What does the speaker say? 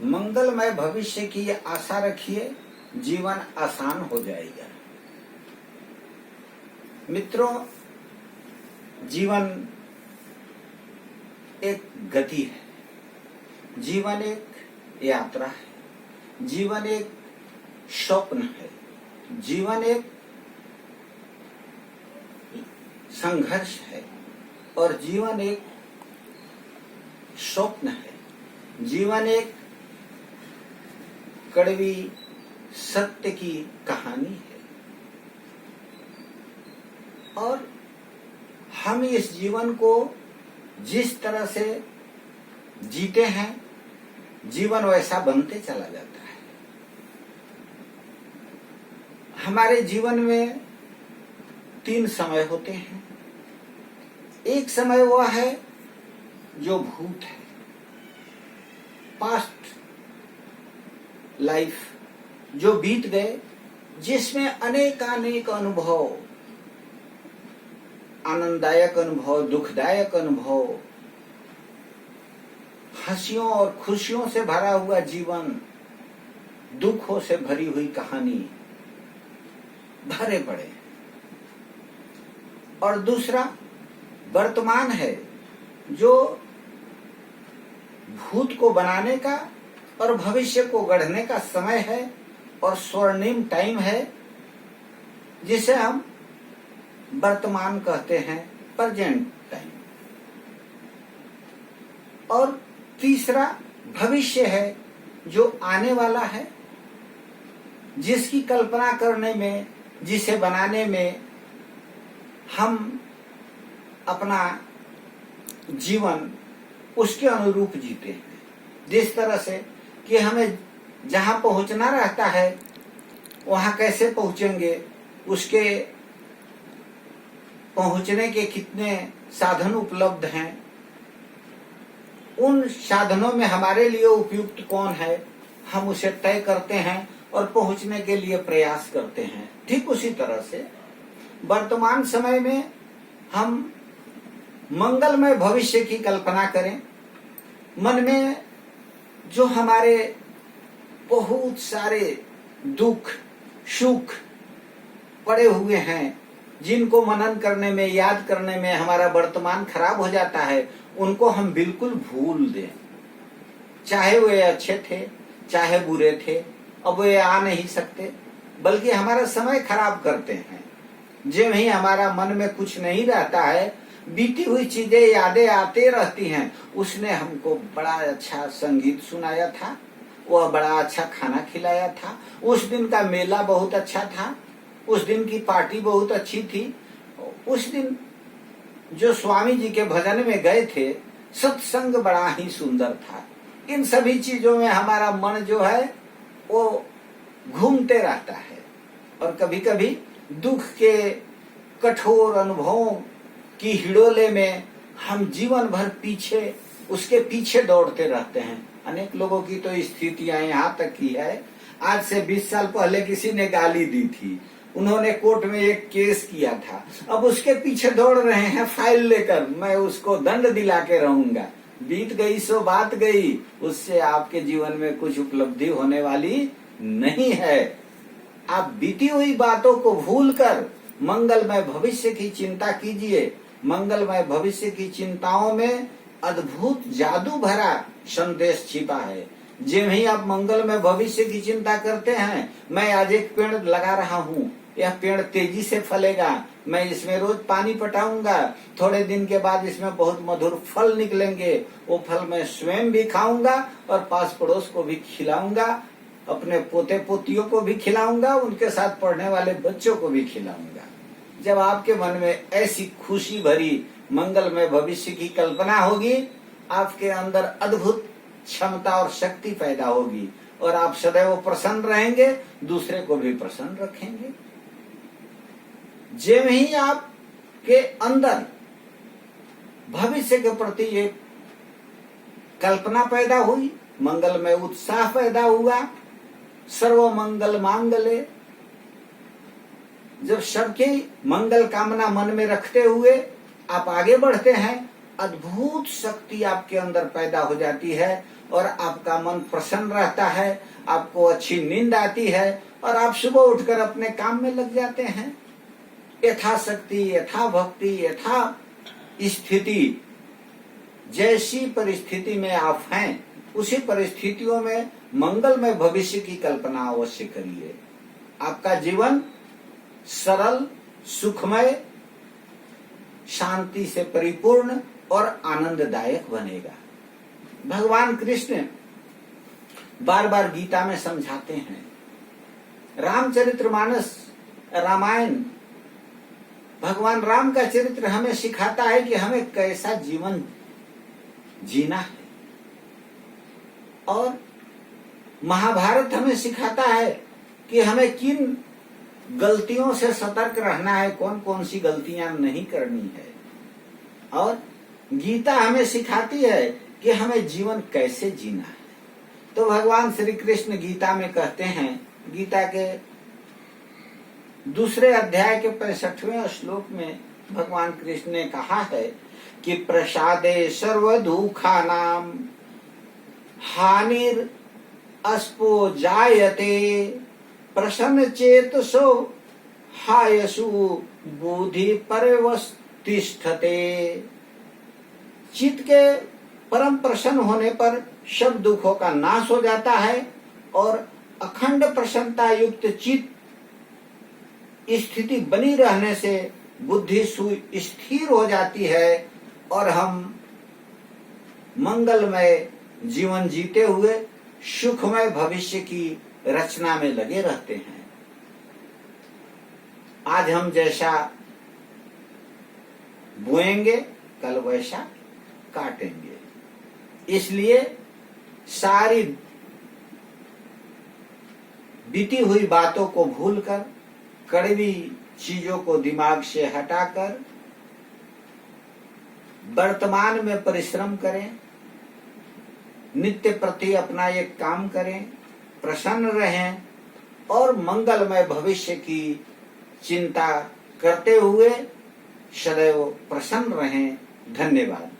मंगलमय भविष्य की आशा रखिए, जीवन आसान हो जाएगा। मित्रों, जीवन एक गति है, जीवन एक यात्रा है, जीवन एक स्वप्न है, जीवन एक संघर्ष है और जीवन एक स्वप्न है। जीवन एक कड़वी सत्य की कहानी है और हम इस जीवन को जिस तरह से जीते हैं, जीवन वैसा बनते चला जाता है। हमारे जीवन में 3 समय होते हैं। एक समय वह है जो भूत है, पास्ट लाइफ, जो बीत गए, जिसमें अनेक अनुभव, आनंददायक अनुभव, दुखदायक अनुभव, हंसियों और खुशियों से भरा हुआ जीवन, दुखों से भरी हुई कहानी भरे पड़े। और दूसरा वर्तमान है, जो भूत को बनाने का और भविष्य को गढ़ने का समय है और स्वर्णिम टाइम है, जिसे हम वर्तमान कहते हैं, प्रेजेंट टाइम। और तीसरा भविष्य है, जो आने वाला है, जिसकी कल्पना करने में, जिसे बनाने में हम अपना जीवन उसके अनुरूप जीते हैं। जिस तरह से कि हमें जहां पहुंचना रहता है वहां कैसे पहुंचेंगे, उसके पहुंचने के कितने साधन उपलब्ध हैं, उन साधनों में हमारे लिए उपयुक्त कौन है, हम उसे तय करते हैं और पहुंचने के लिए प्रयास करते हैं। ठीक उसी तरह से वर्तमान समय में हम मंगलमय भविष्य की कल्पना करें। मन में जो हमारे बहुत सारे दुख सुख पड़े हुए हैं, जिनको मनन करने में, याद करने में हमारा वर्तमान खराब हो जाता है, उनको हम बिल्कुल भूल दें। चाहे वे अच्छे थे, चाहे बुरे थे, अब वे आ नहीं सकते, बल्कि हमारा समय खराब करते हैं। जो ही हमारा मन में कुछ नहीं रहता है, बीती हुई चीजें यादें आते रहती हैं। उसने हमको बड़ा अच्छा संगीत सुनाया था, वह बड़ा अच्छा खाना खिलाया था, उस दिन का मेला बहुत अच्छा था, उस दिन की पार्टी बहुत अच्छी थी, उस दिन जो स्वामी जी के भजन में गए थे, सत्संग बड़ा ही सुंदर था। इन सभी चीजों में हमारा मन जो है वो घूमते रहता है और कभी कभी दुख के कठोर अनुभवों की हिड़ोले में हम जीवन भर पीछे, उसके पीछे दौड़ते रहते हैं। अनेक लोगों की तो स्थितियां यहाँ तक की है, आज से 20 साल पहले किसी ने गाली दी थी, उन्होंने कोर्ट में एक केस किया था, अब उसके पीछे दौड़ रहे हैं फाइल लेकर, मैं उसको दंड दिला के रहूंगा। बीत गई सो बात गई, उससे आपके जीवन में कुछ उपलब्धि होने वाली नहीं है। आप बीती हुई बातों को भूलकर मंगलमय भविष्य की चिंता कीजिए। मंगलमय भविष्य की चिंताओं में अद्भुत जादू भरा संदेश छिपा है। जब ही आप मंगलमय भविष्य की चिंता करते हैं, मैं आज एक पेड़ लगा रहा हूँ, यह पेड़ तेजी से फलेगा, मैं इसमें रोज पानी पटाऊंगा, थोड़े दिन के बाद इसमें बहुत मधुर फल निकलेंगे, वो फल मैं स्वयं भी खाऊंगा और पास पड़ोस को भी खिलाऊंगा, अपने पोते पोतियों को भी खिलाऊंगा, उनके साथ पढ़ने वाले बच्चों को भी खिलाऊंगा। जब आपके मन में ऐसी खुशी भरी मंगलमय भविष्य की कल्पना होगी, आपके अंदर अद्भुत क्षमता और शक्ति पैदा होगी और आप सदैव प्रसन्न रहेंगे, दूसरे को भी प्रसन्न रखेंगे। जब ही आपके अंदर भविष्य के प्रति एक कल्पना पैदा हुई, मंगलमय उत्साह पैदा हुआ, सर्व मंगल मांगल्ये, जब सबके मंगल कामना मन में रखते हुए आप आगे बढ़ते हैं, अद्भुत शक्ति आपके अंदर पैदा हो जाती है और आपका मन प्रसन्न रहता है, आपको अच्छी नींद आती है और आप सुबह उठकर अपने काम में लग जाते हैं। यथाशक्ति, यथा भक्ति, यथा स्थिति, जैसी परिस्थिति में आप हैं उसी परिस्थितियों में मंगलमय भविष्य की कल्पना अवश्य करिए। आपका जीवन सरल, सुखमय, शांति से परिपूर्ण और आनंददायक बनेगा। भगवान कृष्ण बार बार गीता में समझाते हैं। रामचरितमानस, रामायण, भगवान राम का चरित्र हमें सिखाता है कि हमें कैसा जीवन जीना है, और महाभारत हमें सिखाता है कि हमें किन गलतियों से सतर्क रहना है, कौन कौन सी गलतियां नहीं करनी है, और गीता हमें सिखाती है कि हमें जीवन कैसे जीना है। तो भगवान श्री कृष्ण गीता में कहते हैं, गीता के दूसरे अध्याय के 65वें श्लोक में भगवान कृष्ण ने कहा है कि प्रसादे सर्व दुखानाम हानिर अस्पो जायते प्रसन्न चेतसो हायसु बुद्धि परवस्तिष्ठते। चित्त के परम प्रसन्न होने पर सब दुखों का नाश हो जाता है और अखंड प्रसन्नता युक्त चित्त स्थिति बनी रहने से बुद्धि स्थिर हो जाती है और हम मंगलमय जीवन जीते हुए सुखमय भविष्य की रचना में लगे रहते हैं। आज हम जैसा बोएंगे कल वैसा काटेंगे, इसलिए सारी बीती हुई बातों को भूलकर, कड़वी चीजों को दिमाग से हटाकर वर्तमान में परिश्रम करें, नित्य प्रति अपना एक काम करें, प्रसन्न रहें और मंगलमय भविष्य की चिंता करते हुए सदैव प्रसन्न रहें। धन्यवाद।